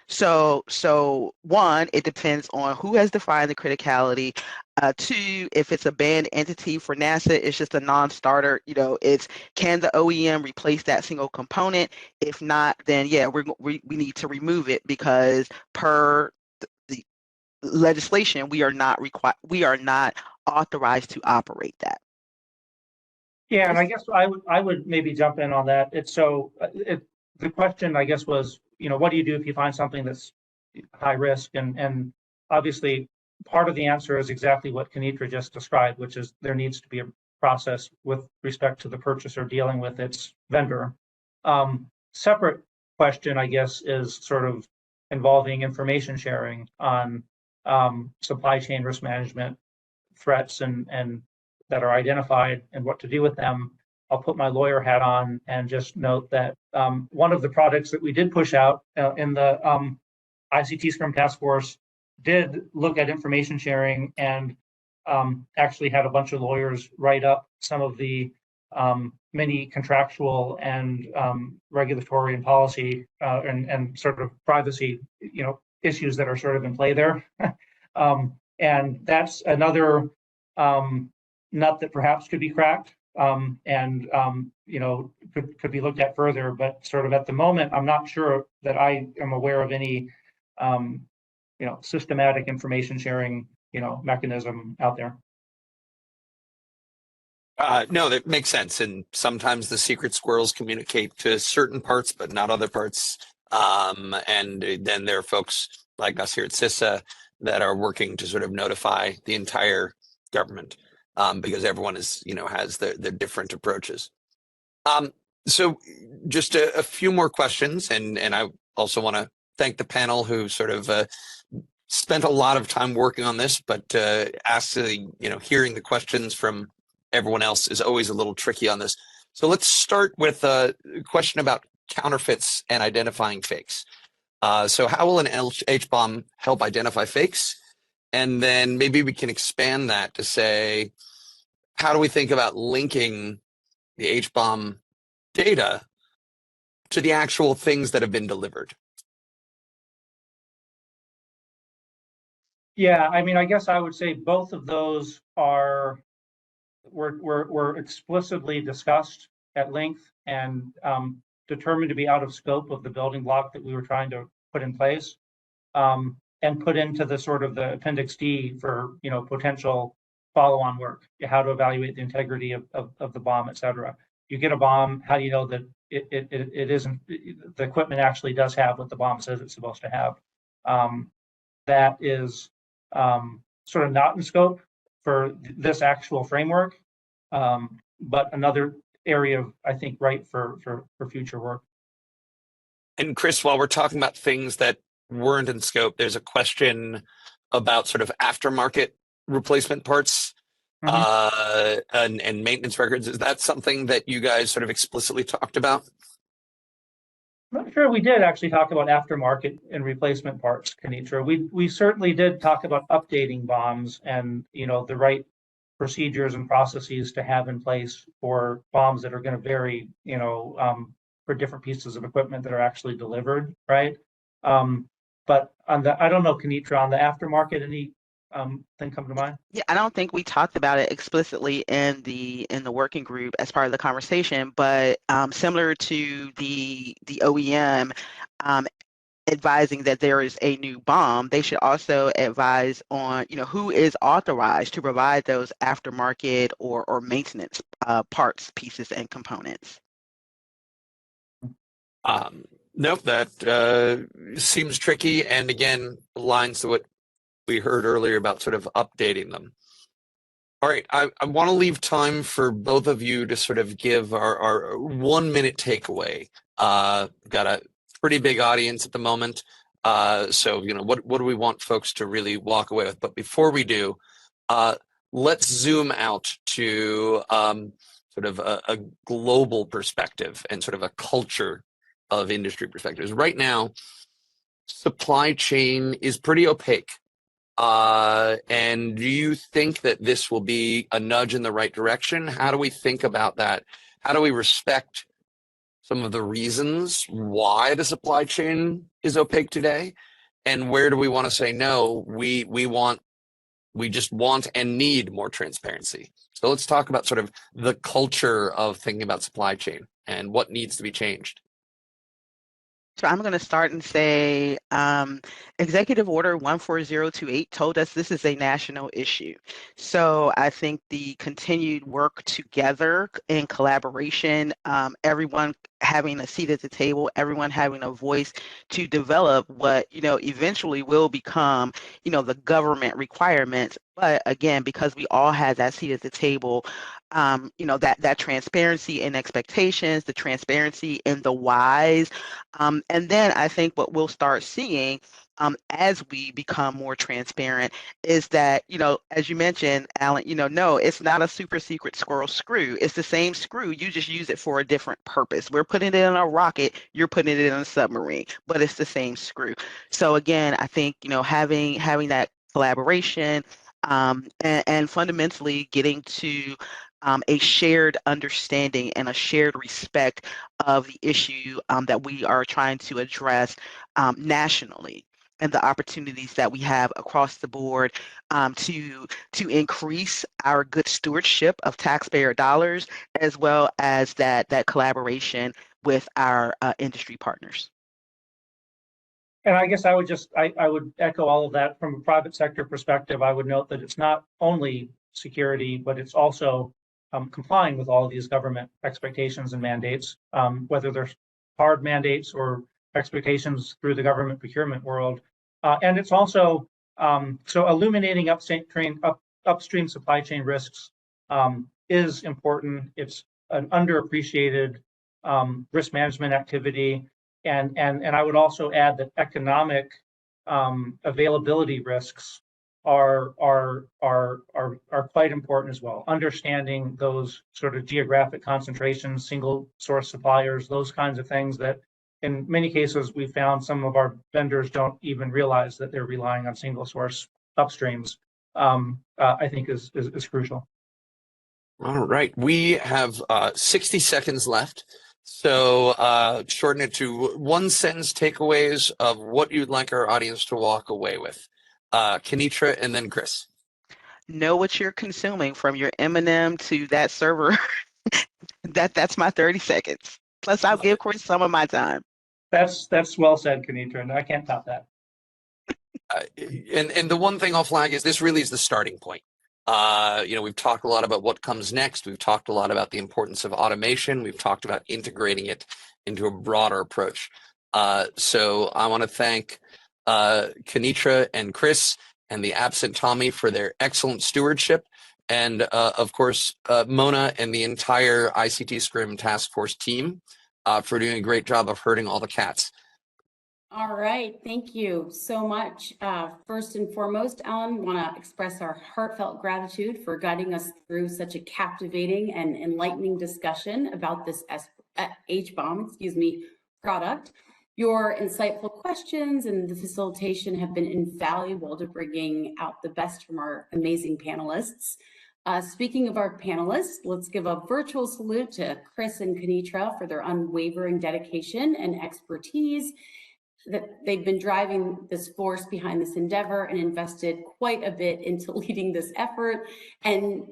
So one, it depends on who has defined the criticality. Two, if it's a banned entity for NASA, it's just a non-starter. It's, can the OEM replace that single component? If not, then yeah, we need to remove it, because per the legislation, we are not authorized to operate that. Yeah, and I guess I would maybe jump in on that. The question, I guess, was, what do you do if you find something that's high risk? And obviously part of the answer is exactly what Kenitra just described, which is there needs to be a process with respect to the purchaser dealing with its vendor. Separate question, I guess, is sort of involving information sharing on supply chain risk management threats and that are identified and what to do with them. I'll put my lawyer hat on and just note that one of the products that we did push out in the ICT Scrum Task Force did look at information sharing, and actually had a bunch of lawyers write up some of the many contractual and regulatory and policy and sort of privacy issues that are sort of in play there. And that's another nut that perhaps could be cracked and could be looked at further. But sort of at the moment, I'm not sure that I am aware of any systematic information sharing mechanism out there. No, that makes sense. And sometimes the secret squirrels communicate to certain parts, but not other parts. And then there are folks like us here at CISA that are working to sort of notify the entire government, because everyone is, has their different approaches. So just a few more questions, and I also want to thank the panel who sort of spent a lot of time working on this, but hearing the questions from everyone else is always a little tricky on this. So let's start with a question about counterfeits and identifying fakes. So how will an HBOM help identify fakes? And then maybe we can expand that to say, how do we think about linking the HBOM data to the actual things that have been delivered? Yeah, I mean, I guess I would say both of those were explicitly discussed at length and determined to be out of scope of the building block that we were trying to put in place, and put into the sort of the Appendix D for, potential follow-on work, how to evaluate the integrity of the bomb, et cetera. You get a bomb, how do you know that it isn't, the equipment actually does have what the bomb says it's supposed to have? That is sort of not in scope for this actual framework, but another area of, I think, right for future work. And Chris, while we're talking about things that weren't in scope, there's a question about sort of aftermarket replacement parts and maintenance records. Is that something that you guys sort of explicitly talked about? I'm not sure we did actually talk about aftermarket and replacement parts, Kenitra. We certainly did talk about updating bombs and, the right procedures and processes to have in place for bombs that are going to vary, for different pieces of equipment that are actually delivered, right? But on the, I don't know, Kenitra, on the aftermarket, any thing come to mind? Yeah, I don't think we talked about it explicitly in the working group as part of the conversation, but similar to the OEM advising that there is a new bomb, they should also advise on, who is authorized to provide those aftermarket or maintenance parts, pieces, and components. Nope, that seems tricky, and again, aligns to what we heard earlier about sort of updating them. All right, I want to leave time for both of you to sort of give our 1 minute takeaway. Got a pretty big audience at the moment, so what do we want folks to really walk away with? But before we do, let's zoom out to sort of a global perspective and sort of a culture of industry perspectives. Right now, supply chain is pretty opaque. And do you think that this will be a nudge in the right direction? How do we think about that? How do we respect some of the reasons why the supply chain is opaque today? And where do we want to say, no, we just want and need more transparency? So let's talk about sort of the culture of thinking about supply chain and what needs to be changed. So I'm going to start and say Executive Order 14028 told us this is a national issue. So I think the continued work together in collaboration, everyone having a seat at the table, everyone having a voice to develop what, eventually will become, the government requirements. But again, because we all have that seat at the table, that transparency in expectations, the transparency in the whys, and then I think what we'll start seeing as we become more transparent is that, as you mentioned, Alan, no, it's not a super secret squirrel screw. It's the same screw. You just use it for a different purpose. We're putting it in a rocket. You're putting it in a submarine, but it's the same screw. So again, I think, having that collaboration and fundamentally getting to a shared understanding and a shared respect of the issue that we are trying to address nationally, and the opportunities that we have across the board to increase our good stewardship of taxpayer dollars, as well as that collaboration with our industry partners. And I guess I would echo all of that. From a private sector perspective, I would note that it's not only security, but it's also complying with all of these government expectations and mandates, whether they're hard mandates or expectations through the government procurement world. And it's also, so illuminating upstream supply chain risks is important. It's an underappreciated risk management activity. And I would also add that economic availability risks are quite important as well. Understanding those sort of geographic concentrations, single source suppliers, those kinds of things that in many cases we found some of our vendors don't even realize that they're relying on single source upstreams, I think is crucial. All right, we have 60 seconds left. So shorten it to one sentence takeaways of what you'd like our audience to walk away with. Kenitra and then Chris. Know what you're consuming, from your M&M to that server. That's my 30 seconds. Plus, I'll give Chris some of my time. That's well said, Kenitra, and I can't top that. And the one thing I'll flag is this really is the starting point. We've talked a lot about what comes next. We've talked a lot about the importance of automation. We've talked about integrating it into a broader approach. So I want to thank Kenitra and Chris and the absent Tommy for their excellent stewardship. And of course, Mona and the entire ICT Scrim Task Force team for doing a great job of herding all the cats. All right, thank you so much. First and foremost, Alan, want to express our heartfelt gratitude for guiding us through such a captivating and enlightening discussion about this HBOM, product. Your insightful questions and the facilitation have been invaluable to bringing out the best from our amazing panelists. Speaking of our panelists, let's give a virtual salute to Chris and Kenitra for their unwavering dedication and expertise. That they've been driving this force behind this endeavor and invested quite a bit into leading this effort. And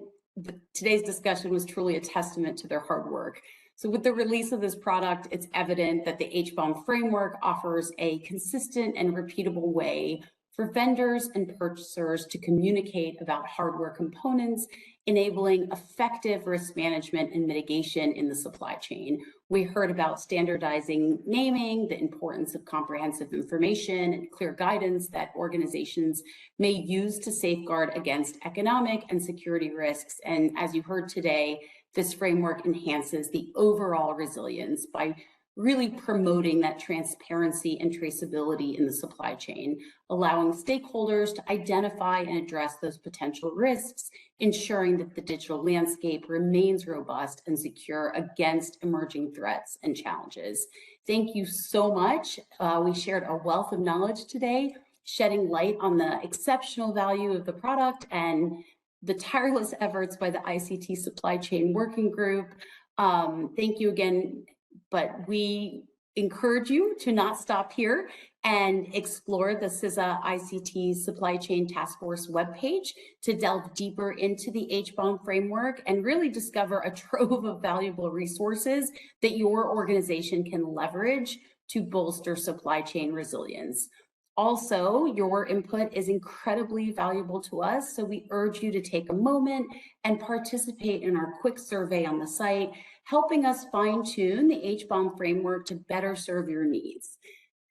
today's discussion was truly a testament to their hard work. So with the release of this product, it's evident that the HBOM framework offers a consistent and repeatable way for vendors and purchasers to communicate about hardware components, enabling effective risk management and mitigation in the supply chain. We heard about standardizing naming, the importance of comprehensive information and clear guidance that organizations may use to safeguard against economic and security risks. And as you heard today, this framework enhances the overall resilience by really promoting that transparency and traceability in the supply chain, allowing stakeholders to identify and address those potential risks, ensuring that the digital landscape remains robust and secure against emerging threats and challenges. Thank you so much. We shared a wealth of knowledge today, shedding light on the exceptional value of the product and the tireless efforts by the ICT Supply Chain Working Group. Thank you again. But we encourage you to not stop here and explore the CISA ICT Supply Chain Task Force webpage to delve deeper into the HBOM framework and really discover a trove of valuable resources that your organization can leverage to bolster supply chain resilience. Also, your input is incredibly valuable to us, so we urge you to take a moment and participate in our quick survey on the site, helping us fine-tune the HBOM framework to better serve your needs.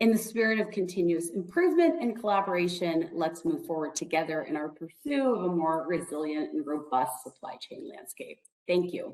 In the spirit of continuous improvement and collaboration, let's move forward together in our pursuit of a more resilient and robust supply chain landscape. Thank you.